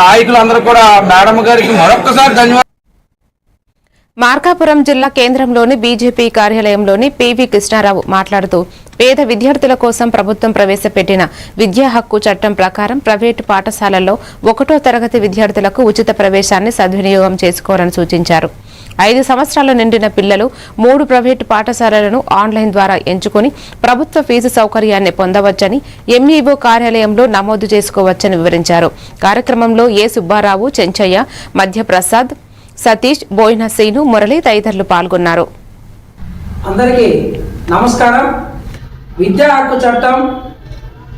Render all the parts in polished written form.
నాయకులందరూ కూడా మేడం గారికి మరొకసారి ధన్యవాదాలు. మార్కాపురం జిల్లా కేంద్రంలోని బీజేపీ కార్యాలయంలోని పివి కృష్ణారావు మాట్లాడుతూ పేద విద్యార్థుల కోసం ప్రభుత్వం ప్రవేశపెట్టిన విద్యా హక్కు చట్టం ప్రకారం ప్రైవేటు పాఠశాలల్లో 1వ తరగతి విద్యార్థులకు ఉచిత ప్రవేశాన్ని సద్వినియోగం చేసుకోవాలని సూచించారు. 5 సంవత్సరాలు నిండిన పిల్లలు 3 ప్రైవేటు పాఠశాలలను ఆన్లైన్ ద్వారా ఎంచుకుని ప్రభుత్వ ఫీజు సౌకర్యాన్ని పొందవచ్చని ఎంఈఓ కార్యాలయంలో నమోదు చేసుకోవచ్చని వివరించారు. కార్యక్రమంలో ఏ సుబ్బారావు, చెంచయ్య, మధ్యప్రసాద్, సతీష్, బోయిన శ్రీను, మురళి తదితరులు పాల్గొన్నారు. అందరికీ నమస్కారం. విద్యా హక్కు చట్టం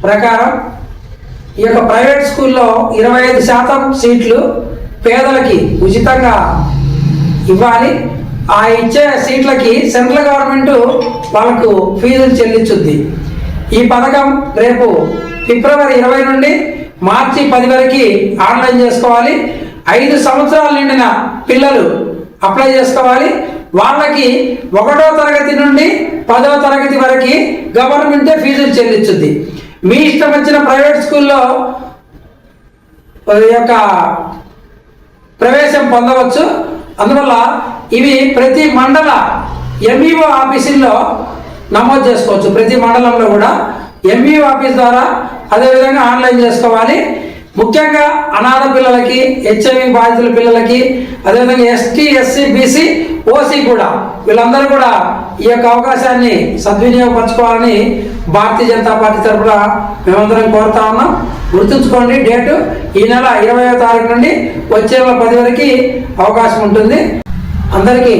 ప్రకారం ఈ యొక్క ప్రైవేట్ స్కూల్లో 25% సీట్లు పేదలకి ఉచితంగా ఇవ్వాలి. ఆ ఇచ్చే సీట్లకి సెంట్రల్ గవర్నమెంట్ వాళ్ళకు ఫీజులు చెల్లించుద్ది. ఈ పథకం రేపు ఫిబ్రవరి 20 నుండి మార్చి 10 వరకు ఆన్లైన్ చేసుకోవాలి. 5 సంవత్సరాలు నిండిన పిల్లలు అప్లై చేసుకోవాలి. వాళ్ళకి 1వ తరగతి నుండి 10వ తరగతి వరకు గవర్నమెంటే ఫీజులు చెల్లించుద్ది. మీ ఇష్టం వచ్చిన ప్రైవేట్ స్కూల్లో యొక్క ప్రవేశం పొందవచ్చు. అందువల్ల ఇవి ప్రతి మండల ఎంఈఓ ఆఫీసుల్లో నమోదు చేసుకోవచ్చు. ప్రతి మండలంలో కూడా ఎంఈఓ ఆఫీస్ ద్వారా అదేవిధంగా ఆన్లైన్ చేసుకోవాలి. ముఖ్యంగా అనాథ పిల్లలకి, హెచ్ఐవి బాధితుల పిల్లలకి, అదేవిధంగా ఎస్టీ, ఎస్సీ, బీసీ, ఓసీ కూడా వీళ్ళందరూ కూడా ఈ యొక్క అవకాశాన్ని సద్వినియోగపరచుకోవాలని భారతీయ జనతా పార్టీ తరఫున మేమందరం కోరుతా ఉన్నాం. గుర్తుంచుకోండి, డేటు ఈ నెల 20వ తారీఖు నుండి వచ్చే నెల 10 వరకు అవకాశం ఉంటుంది. అందరికీ